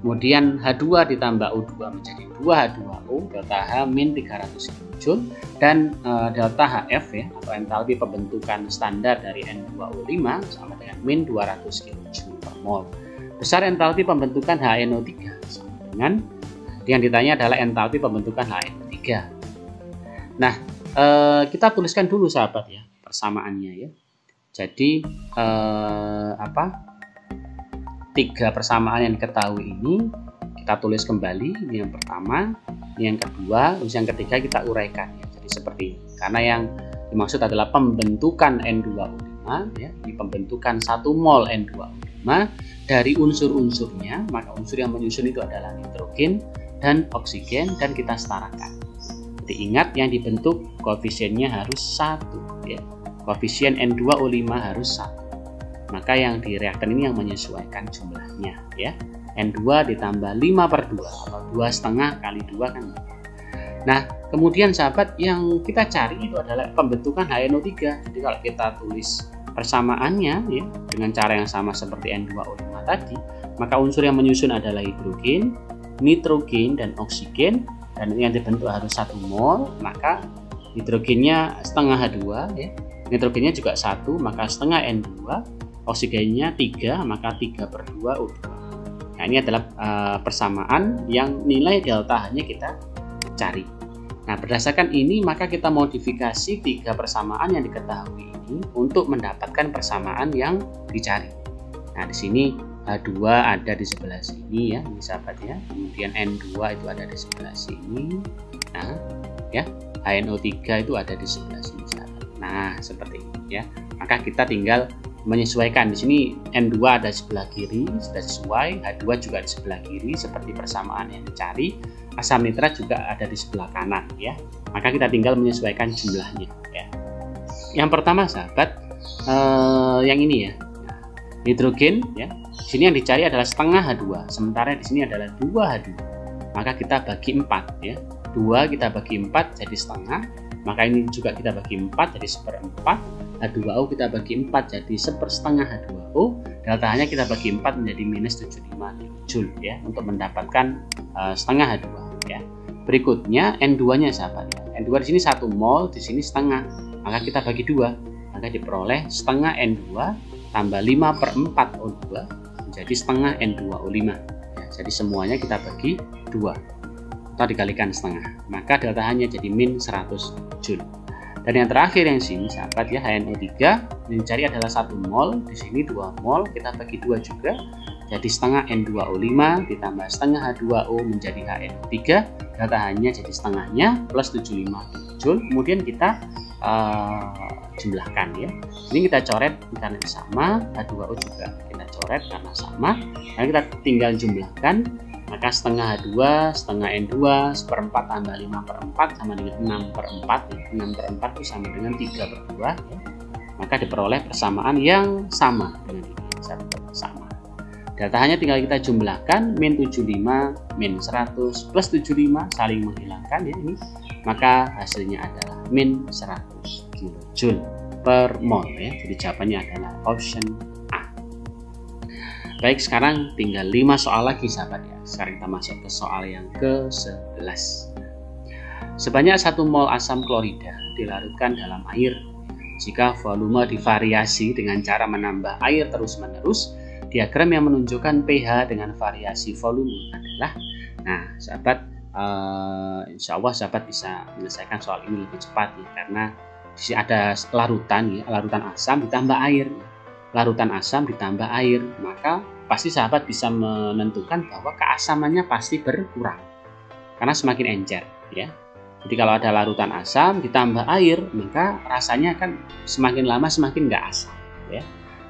Kemudian H2 ditambah O2 menjadi 2H2O delta H min 300 kJ dan delta HF ya atau entalpi pembentukan standar dari N2O5 sama dengan min 200 kJ per mol. Besar entalpi pembentukan HNO3 sama dengan yang ditanya adalah entalpi pembentukan HNO3. Nah, kita tuliskan dulu sahabat ya persamaannya ya. Jadi tiga persamaan yang diketahui ini kita tulis kembali. Ini yang pertama, ini yang kedua, terus yang ketiga kita uraikan ya. Jadi seperti ini. Karena yang dimaksud adalah pembentukan N2O5 ya, ini pembentukan 1 mol N2O5 dari unsur-unsurnya, maka unsur yang menyusun itu adalah nitrogen dan oksigen dan kita setarakan. Jadi ingat yang dibentuk koefisiennya harus 1 ya. Koefisien N2O5 harus 1. Maka yang di reaktan ini yang menyesuaikan jumlahnya ya. N2 ditambah 5/2 atau 2,5 kali 2 kan. Nah, kemudian sahabat yang kita cari itu adalah pembentukan HNO3. Jadi kalau kita tulis persamaannya ya dengan cara yang sama seperti N2O5 tadi, maka unsur yang menyusun adalah hidrogen, nitrogen dan oksigen, dan yang dibentuk harus 1 mol, maka hidrogennya setengah H2 ya, nitrogennya juga 1 maka setengah N2, oksigennya 3 maka 3/2 O2. Nah ini adalah persamaan yang nilai delta H nya kita cari. Nah berdasarkan ini maka kita modifikasi 3 persamaan yang diketahui ini untuk mendapatkan persamaan yang dicari. Nah di sini H2 ada di sebelah sini ya, ini sahabat ya. Kemudian N2 itu ada di sebelah sini. Nah, ya, HNO3 itu ada di sebelah sini sahabat. Nah, seperti ini ya. Maka kita tinggal menyesuaikan. Di sini N2 ada di sebelah kiri, sudah sesuai. H2 juga di sebelah kiri seperti persamaan yang dicari. Asam nitrat juga ada di sebelah kanan ya. Maka kita tinggal menyesuaikan jumlahnya ya. Yang pertama sahabat yang ini ya. Hidrogen ya. Di sini yang dicari adalah setengah H2, sementara di sini adalah 2H2. Maka kita bagi 4 ya. 2 kita bagi 4 jadi setengah, maka ini juga kita bagi 4 jadi 1/4. H2O kita bagi 4 jadi 1/4 H2O. Delta H-nya kita bagi 4 menjadi minus 75 kJ ya untuk mendapatkan setengah H2 ya. Berikutnya N2-nya sahabat ya. N2 di sini 1 mol, di sini setengah. Maka kita bagi 2, maka diperoleh setengah N2 tambah 5/4 O2 menjadi setengah N2O5 ya, jadi semuanya kita bagi 2 atau dikalikan setengah, maka delta H nya jadi min 100 Joule. Dan yang terakhir yang sini sahabat ya, HNO3 dicari adalah 1 mol. Di sini 2 mol, kita bagi 2 juga. Jadi setengah N2O5 ditambah setengah H2O menjadi HNO3. Datahannya jadi setengahnya plus 75 Joule. Kemudian kita jumlahkan ya. Ini kita coret karena sama, H2O juga kita coret karena sama. Nah, kita tinggal jumlahkan. Maka setengah H2, setengah N2, seperempat tambah 5/4 sama dengan 6/4. 6/4 itu sama dengan 3/2 ya. Maka diperoleh persamaan yang sama dengan ini, sama. Datahannya tinggal kita jumlahkan, min 75, min 100, plus 75, saling menghilangkan ya ini. Maka hasilnya adalah min 100 kJ per mol ya. Jadi jawabannya adalah option A. Baik, sekarang tinggal 5 soal lagi sahabat ya. Sekarang kita masuk ke soal yang ke-11. Sebanyak 1 mol asam klorida dilarutkan dalam air. Jika volume divariasi dengan cara menambah air terus-menerus, diagram yang menunjukkan pH dengan variasi volume adalah. Nah, sahabat, insya Allah sahabat bisa menyelesaikan soal ini lebih cepat ya, karena di sini ada larutan ya, larutan asam ditambah air. Larutan asam ditambah air, maka pasti sahabat bisa menentukan bahwa keasamannya pasti berkurang karena semakin encer ya. Jadi kalau ada larutan asam ditambah air, maka rasanya kan semakin lama semakin nggak asam ya.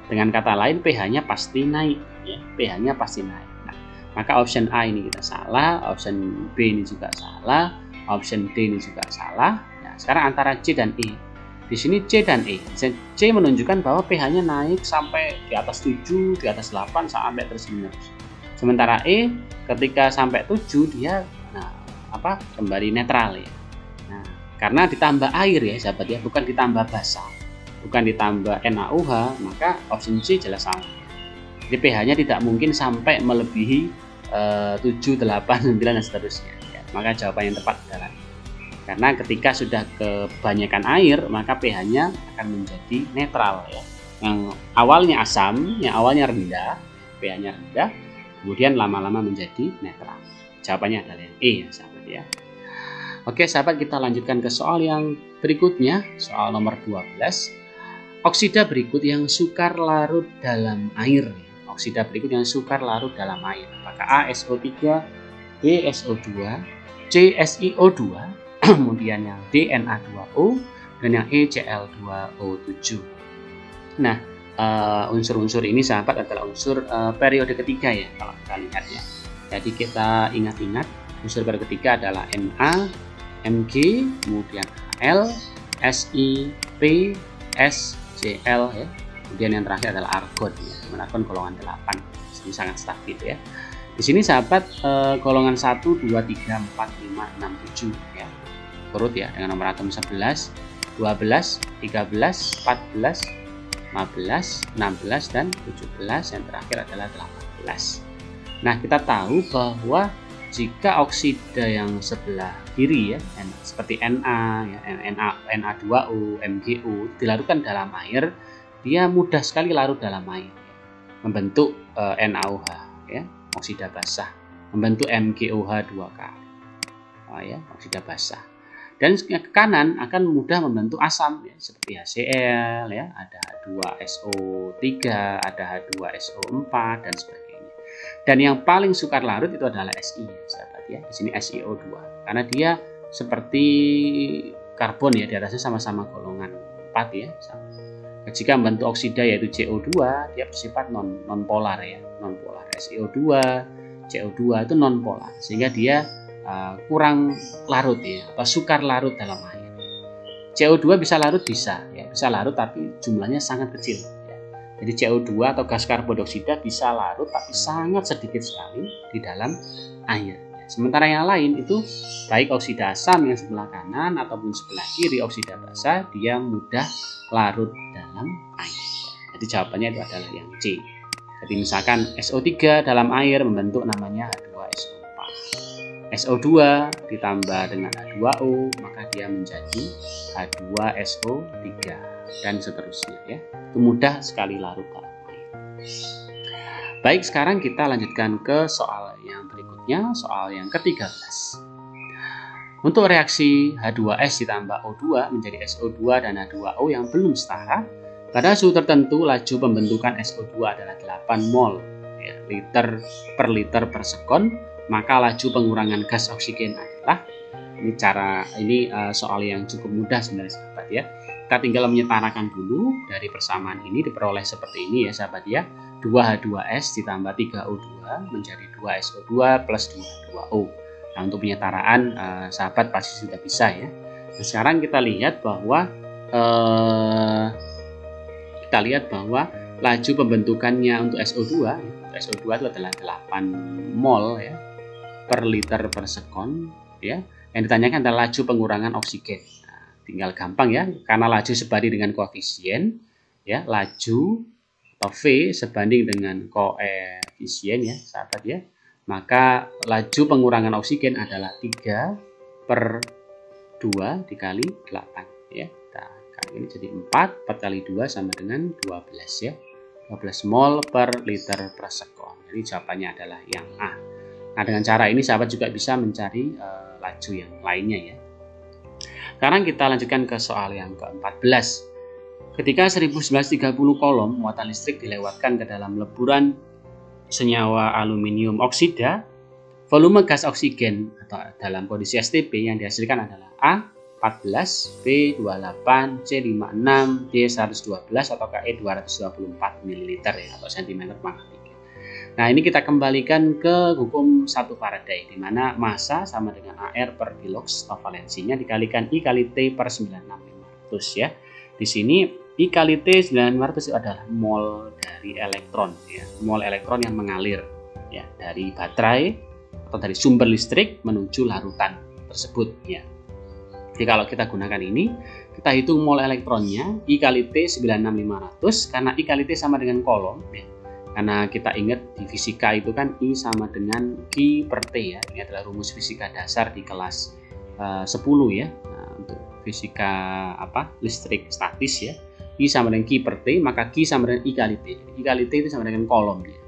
Dengan kata lain pH-nya pasti naik ya, pH-nya pasti naik. Nah, maka option A ini kita salah, option B ini juga salah, option D ini juga salah. Nah, sekarang antara C dan E. Di sini C dan E. C menunjukkan bahwa pH-nya naik sampai di atas 7, di atas 8 sampai terus-menerus. Sementara E ketika sampai 7 dia kembali netral ya. Nah, karena ditambah air ya sahabat ya, bukan ditambah basa, bukan ditambah NaOH, maka option C jelas salah. Jadi pH-nya tidak mungkin sampai melebihi 7, 8, 9 dan seterusnya ya. Maka jawaban yang tepat adalah karena ketika sudah kebanyakan air, maka pH-nya akan menjadi netral ya. Yang awalnya asam, yang awalnya rendah, pH-nya rendah, kemudian lama-lama menjadi netral. Jawabannya adalah yang E ya sahabat ya. Oke sahabat, kita lanjutkan ke soal yang berikutnya, soal nomor 12. Oksida berikut yang sukar larut dalam air. Oksida berikut yang sukar larut dalam air. Apakah A SO3, B SO2, C SiO2, kemudian yang D Na2O, dan yang E Cl2O7. Nah, unsur-unsur ini sahabat adalah unsur periode ketiga ya, kalau kita lihat ya. Jadi kita ingat-ingat, unsur periode ketiga adalah Na, Mg, kemudian Al, Si, P, S, Cl ya. Kemudian yang terakhir adalah argon ya, argon golongan 8. Ini sangat stabil ya. Di sini sahabat golongan 1, 2, 3, 4, 5, 6, 7 ya. Turut ya dengan nomor atom 11, 12, 13, 14, 15, 16 dan 17. Yang terakhir adalah 18. Nah, kita tahu bahwa jika oksida yang sebelah kiri ya, seperti Na, ya, Na2O, MgO dilarutkan dalam air, dia mudah sekali larut dalam air, ya. Membentuk NaOH, ya, oksida basah, membentuk MgOH 2 kali, ya, oksida basah. Dan ke kanan akan mudah membentuk asam, ya, seperti HCl, ya, ada H2SO3, ada H2SO4 dan sebagainya. Dan yang paling sukar larut itu adalah Si, sahabat ya. Di sini SiO2, karena dia seperti karbon ya, di atasnya sama-sama golongan 4 ya. Jika membentuk oksida yaitu CO2, dia bersifat non polar ya, non polar. SiO2, CO2 itu non polar, sehingga dia kurang larut ya, atau sukar larut dalam air. CO2 bisa larut, bisa larut, tapi jumlahnya sangat kecil. Jadi CO2 atau gas karbon dioksida bisa larut tapi sangat sedikit sekali di dalam air. Sementara yang lain itu baik oksida asam yang sebelah kanan ataupun sebelah kiri oksida basah, dia mudah larut dalam air. Jadi jawabannya itu adalah yang C. Jadi misalkan SO3 dalam air membentuk namanya H2SO4. SO2 ditambah dengan H2O maka dia menjadi H2SO3 dan seterusnya ya. Itu mudah sekali larut dalam air. Baik, sekarang kita lanjutkan ke soal yang berikutnya, soal yang ke-13. Untuk reaksi H2S ditambah O2 menjadi SO2 dan H2O yang belum setara, Pada suhu tertentu, laju pembentukan SO2 adalah 8 mol ya, liter per sekon, maka laju pengurangan gas oksigen adalah, ini soal yang cukup mudah sebenarnya sahabat ya. Kita tinggal menyetarakan dulu dari persamaan ini diperoleh seperti ini ya sahabat ya. 2H2S ditambah 3O2 menjadi 2SO2 plus 2H2O. Nah, untuk penyetaraan sahabat pasti sudah bisa ya. Nah, sekarang kita lihat bahwa laju pembentukannya untuk SO2 itu adalah 8 mol ya per liter per sekon ya. Yang ditanyakan adalah laju pengurangan oksigen. Nah, tinggal gampang ya, karena laju sebanding dengan koefisien ya, laju atau V sebanding dengan koefisien ya sahabat ya, maka laju pengurangan oksigen adalah 3/2 dikali 8 ya. Ini jadi 4 kali 2 sama dengan 12 ya. 12 mol per liter per sekon. Jadi jawabannya adalah yang A. Nah, dengan cara ini sahabat juga bisa mencari laju yang lainnya ya. Sekarang kita lanjutkan ke soal yang ke-14. Ketika 1930 kolom muatan listrik dilewatkan ke dalam leburan senyawa aluminium oksida, volume gas oksigen atau dalam kondisi STP yang dihasilkan adalah A 14, B 28, C 56, D 112 atau E 224 ml ya, atau cm pangkat 3. Nah, ini kita kembalikan ke hukum 1 Faraday di mana massa sama dengan AR per kilox atau valensinya dikalikan I kali T per 96500 ya. Di sini I kali T 96500 itu adalah mol dari elektron ya, mol elektron yang mengalir ya dari baterai atau dari sumber listrik menuju larutan tersebut ya. Jadi kalau kita gunakan ini, kita hitung mol elektronnya I kali T 96500 karena I kali T sama dengan kolom ya. Karena kita ingat di fisika itu kan I sama dengan Q per T ya. Ini adalah rumus fisika dasar di kelas 10 ya. Nah, untuk fisika listrik statis ya. I sama dengan Q per T, maka Q sama dengan I kali T. I kali T itu sama dengan kolomnya.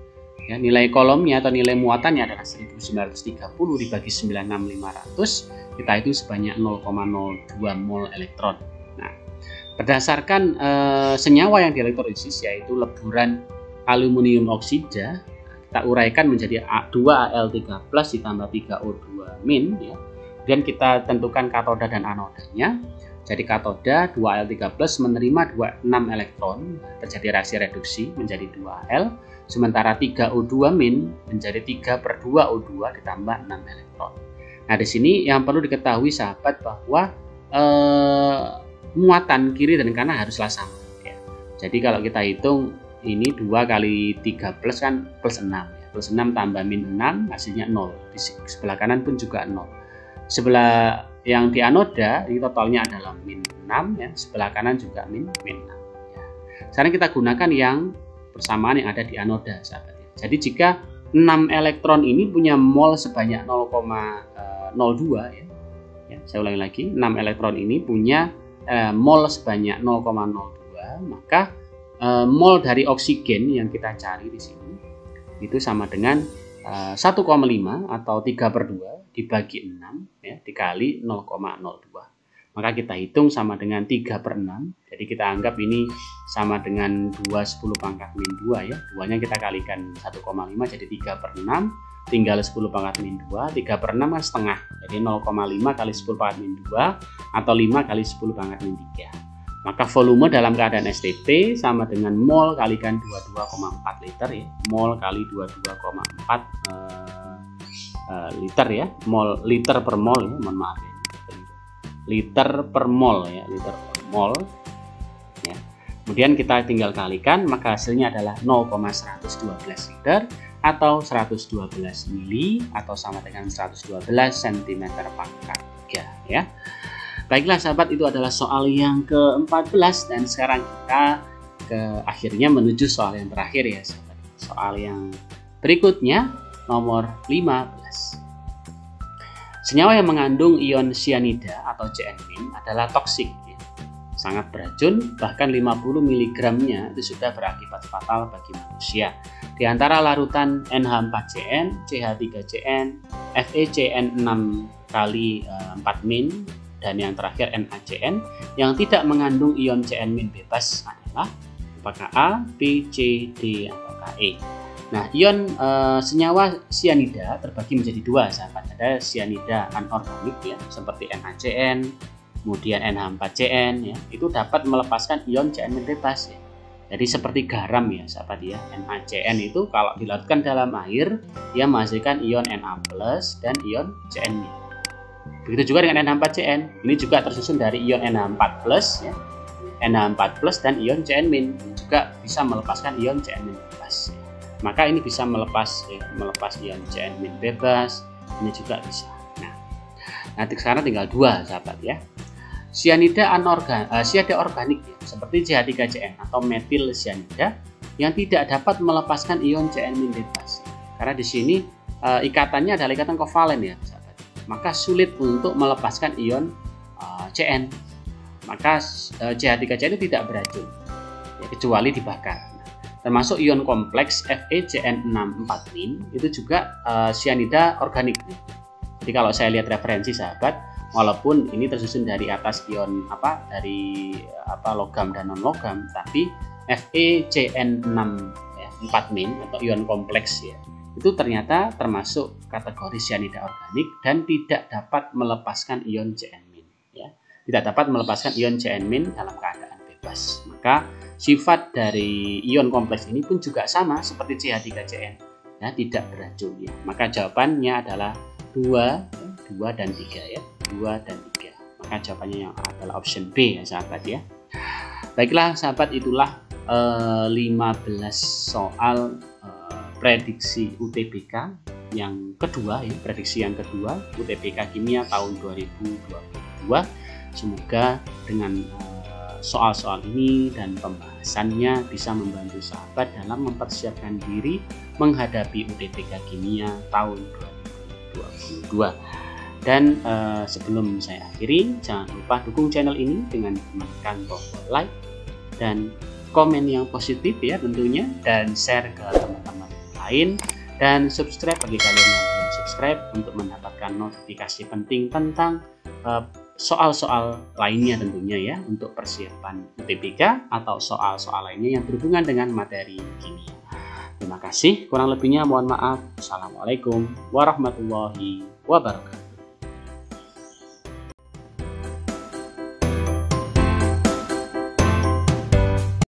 Ya, nilai kolomnya atau nilai muatannya adalah 1930 dibagi 96500. Kita itu sebanyak 0,02 mol elektron. Nah, berdasarkan senyawa yang dielektrolisis yaitu leburan aluminium oksida, kita uraikan menjadi 2Al3+ ditambah 3O2- ya. Dan kita tentukan katoda dan anodanya. Jadi katoda 2Al3+ menerima 26 elektron, terjadi reaksi reduksi menjadi 2Al, sementara 3O2- menjadi 3/2O2 ditambah 6 elektron. Nah, di sini yang perlu diketahui sahabat bahwa muatan kiri dan kanan haruslah sama ya. Jadi kalau kita hitung ini 2 kali 3 plus kan plus 6 ya. Plus 6 tambah min 6 hasilnya 0. Di sebelah kanan pun juga 0. Sebelah yang di anoda ini totalnya adalah min 6 ya. Sebelah kanan juga min 6 ya. Sekarang kita gunakan yang persamaan yang ada di anoda sahabat ya. Jadi jika 6 elektron ini punya mol sebanyak 0,02 ya. Saya ulangi lagi, 6 elektron ini punya mol sebanyak 0,02, maka mol dari oksigen yang kita cari di sini itu sama dengan 1,5 atau 3/2 dibagi 6 ya, dikali 0,02. Maka kita hitung sama dengan 3/6. Jadi kita anggap ini sama dengan 2/10 pangkat min 2 ya. 2-nya kita kalikan 1,5 jadi 3/6. Tinggal 10 pangkat min 2. 3/6 kan setengah. Jadi 0,5 kali 10 pangkat min 2 atau 5 kali 10 pangkat min 3. Maka volume dalam keadaan STP sama dengan mol kalikan 22,4 liter ya. Mol kali 22,4 liter ya. Mol liter per mol ya. Mohon maaf ya. Liter per mol ya, liter per mol ya. Kemudian kita tinggal kalikan, maka hasilnya adalah 0,112 liter atau 112 mili atau sama dengan 112 cm pangkat 3 ya. Baiklah sahabat, itu adalah soal yang ke-14 dan sekarang kita akhirnya menuju soal yang terakhir ya sahabat. Soal yang berikutnya nomor 15. Senyawa yang mengandung ion cyanida atau Cn- adalah toksik ya. Sangat beracun, bahkan 50 mg-nya itu sudah berakibat fatal bagi manusia. Di antara larutan NH4Cn, CH3Cn, FeCN6 kali 4- dan yang terakhir NaCN yang tidak mengandung ion Cn- bebas adalah apakah A, B, C, D, atau E. Nah, ion senyawa sianida terbagi menjadi dua, sahabat. Ada sianida anorganik ya, seperti NaCN, kemudian NH4CN ya, itu dapat melepaskan ion CN- bebas ya. Jadi seperti garam ya, sahabat ya. NaCN itu kalau dilarutkan dalam air, dia menghasilkan ion Na+ dan ion CN-. Begitu juga dengan NH4CN. Ini juga tersusun dari ion NH4+ ya. NH4+ dan ion CN- juga bisa melepaskan ion CN- bebas. Maka ini bisa melepas ion CN- bebas, ini juga bisa. Nah, nanti sekarang tinggal dua, sahabat ya. Sianida organik ya, seperti CH3CN atau metil sianida yang tidak dapat melepaskan ion CN- bebas. Karena di sini ikatannya adalah ikatan kovalen ya, sahabat. Maka sulit untuk melepaskan ion CN. Maka CH3CN itu tidak beracun ya, kecuali dibakar. Termasuk ion kompleks FeCN64- itu juga sianida organik. Jadi kalau saya lihat referensi, sahabat, walaupun ini tersusun dari atas ion logam dan non logam, tapi FeCN64- atau ion kompleks ya, itu ternyata termasuk kategori sianida organik dan tidak dapat melepaskan ion CN- ya. Tidak dapat melepaskan ion CN- dalam keadaan bebas. Maka sifat dari ion kompleks ini pun juga sama seperti CH3CN ya, tidak beracun ya. Maka jawabannya adalah 2 dan 3 ya. 2 dan 3. Maka jawabannya yang adalah option B ya, sahabat ya. Baiklah sahabat, itulah 15 soal prediksi UTBK yang kedua ya, prediksi yang kedua UTBK Kimia tahun 2022. Semoga dengan soal-soal ini dan pembahasannya bisa membantu sahabat dalam mempersiapkan diri menghadapi UTBK Kimia tahun 2022. Dan sebelum saya akhiri, jangan lupa dukung channel ini dengan menekan tombol like dan komen yang positif ya tentunya, dan share ke teman-teman lain, dan subscribe bagi kalian yang belum subscribe untuk mendapatkan notifikasi penting tentang soal-soal lainnya tentunya ya, untuk persiapan UTBK atau soal-soal lainnya yang berhubungan dengan materi kimia. Terima kasih, kurang lebihnya mohon maaf. Assalamualaikum warahmatullahi wabarakatuh.